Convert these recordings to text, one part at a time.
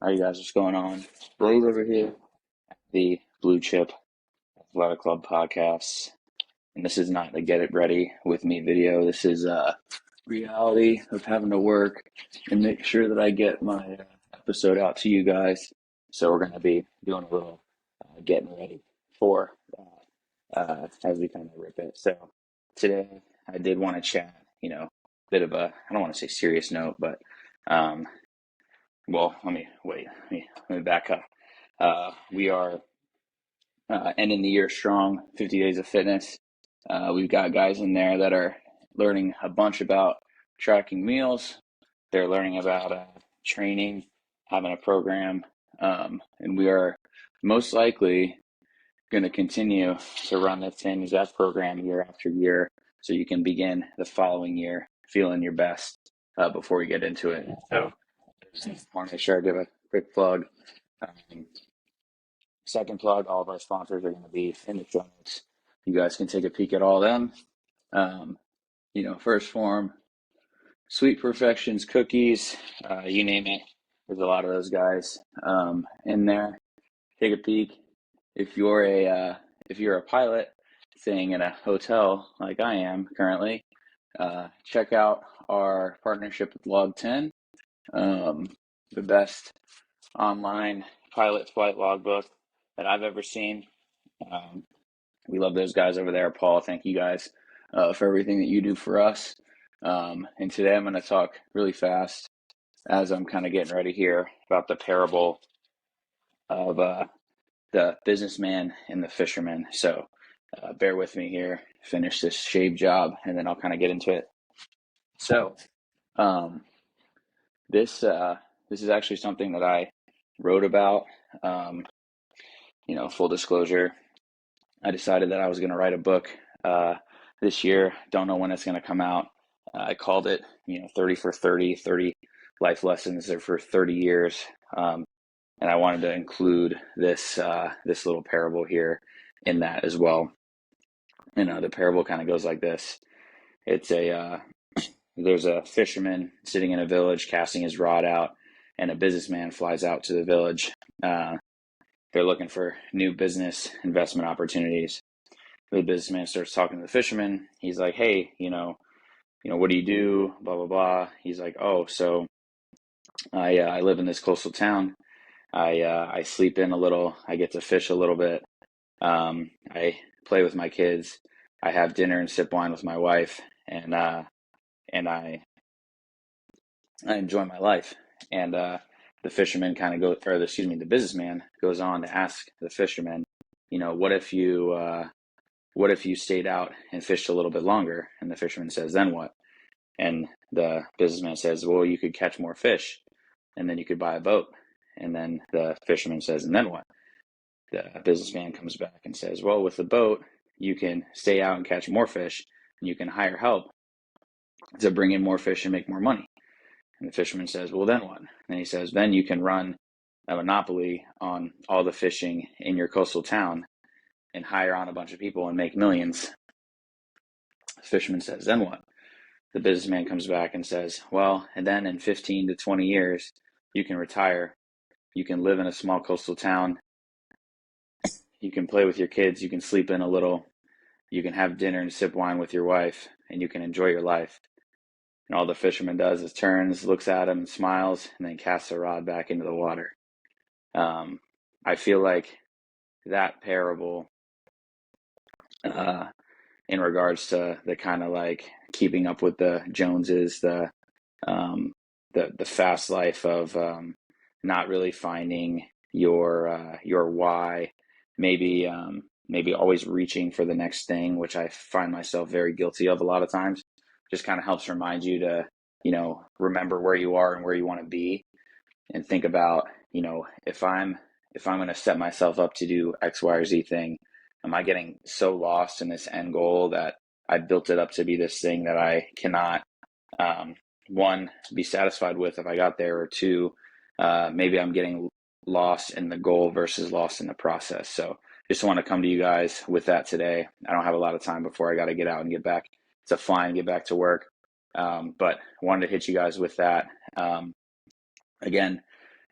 All right, you guys, what's going on? Blaze over here, the Blue Chip Athletic Club podcast. And this is not the Get It Ready with Me video. This is reality of having to work and make sure that I get my episode out to you guys. So we're going to be doing a little getting ready for as we kind of rip it. So today I did want to chat, bit of a, I don't want to say serious note, but um, well, let me back up. We are ending the year strong, 50 days of fitness. We've got guys in there that are learning a bunch about tracking meals. They're learning about training, having a program, and we are most likely going to continue to run the same exact program year after year so you can begin the following year feeling your best before you get into it. So I want to make sure I give a quick plug. Um, Second plug, all of our sponsors are going to be in the show notes. You guys can take a peek at all of them. Um, First Form, Sweet Perfections, Cookies, you name it. There's a lot of those guys in there. Take a peek. If you're a pilot staying in a hotel like I am currently, check out our partnership with Log 10, the best online pilot flight logbook that I've ever seen. We love those guys over there. Paul, thank you guys for everything that you do for us. And today I'm going to talk really fast as I'm kind of getting ready here about the parable of the businessman and the fisherman. So bear with me here, finish this shave job, and then I'll kind of get into it. So this is actually something that I wrote about. Full disclosure, I decided that I was going to write a book this year. Don't know when it's going to come out. I called it, 30 for 30, 30 life lessons for 30 years. And I wanted to include this little parable here in that as well. The parable kind of goes like this. It's there's a fisherman sitting in a village casting his rod out, and a businessman flies out to the village. They're looking for new business investment opportunities. The businessman starts talking to the fisherman. He's like, "Hey, what do you do? Blah blah blah." He's like, "Oh, so I live in this coastal town. I sleep in a little. I get to fish a little bit. I play with my kids. I have dinner and sip wine with my wife, and I enjoy my life." And the fisherman kind of goes, or excuse me, the businessman goes on to ask the fisherman, what if you stayed out and fished a little bit longer? And the fisherman says, "Then what?" And the businessman says, "Well, you could catch more fish, and then you could buy a boat." And then the fisherman says, "And then what?" The businessman comes back and says, "Well, with the boat, you can stay out and catch more fish, and you can hire help to bring in more fish and make more money." And the fisherman says, "Well, then what?" And he says, "Then you can run a monopoly on all the fishing in your coastal town and hire on a bunch of people and make millions." The fisherman says, "Then what?" The businessman comes back and says, "Well, and then in 15 to 20 years, you can retire. You can live in a small coastal town. You can play with your kids. You can sleep in a little. You can have dinner and sip wine with your wife, and you can enjoy your life." And all the fisherman does is turns, looks at him, and smiles, and then casts the rod back into the water. I feel like that parable, in regards to the kind of like keeping up with the Joneses, the fast life of not really finding your why, maybe always reaching for the next thing, which I find myself very guilty of a lot of times. Just kind of helps remind you to remember where you are and where you want to be, and think about if I'm going to set myself up to do X, Y, or Z thing, am I getting so lost in this end goal that I built it up to be this thing that I cannot one, be satisfied with if I got there, or two, maybe I'm getting lost in the goal versus lost in the process. So just want to come to you guys with that today. I don't have a lot of time before I got to get out and get back to fly and get back to work. But wanted to hit you guys with that. Again,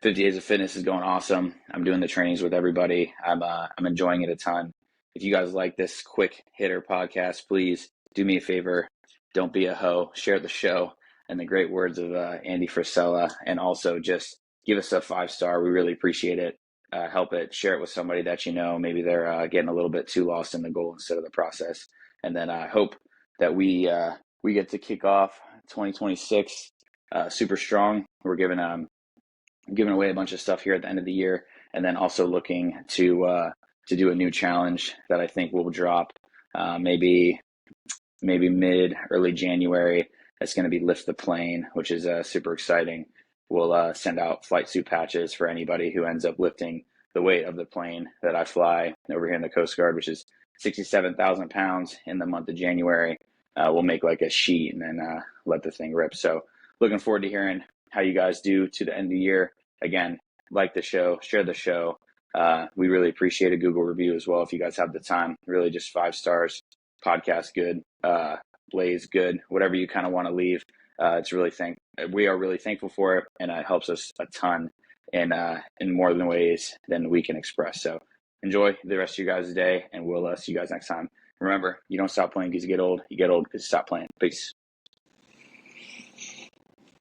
50 Days of Fitness is going awesome. I'm doing the trainings with everybody. I'm enjoying it a ton. If you guys like this quick hitter podcast, please do me a favor. Don't be a hoe. Share the show and the great words of Andy Frisella, and also just give us a 5-star. We really appreciate it. Help it. Share it with somebody that you know. Maybe they're getting a little bit too lost in the goal instead of the process. And then I hope that we get to kick off 2026 super strong. We're giving away a bunch of stuff here at the end of the year, and then also looking to do a new challenge that I think will drop maybe early January. That's going to be Lift the Plane, which is super exciting. We'll send out flight suit patches for anybody who ends up lifting the weight of the plane that I fly over here in the Coast Guard, which is 67,000 pounds in the month of January. We'll make like a sheet and then let the thing rip. So looking forward to hearing how you guys do to the end of the year. Again, like the show, share the show. We really appreciate a Google review as well if you guys have the time. Really just 5 stars. Podcast good, Blaze good, whatever you kind of want to leave. We are really thankful for it, and it helps us a ton in more than ways than we can express. So enjoy the rest of you guys' day, and we'll see you guys next time. Remember, you don't stop playing because you get old. You get old because you stop playing. Peace.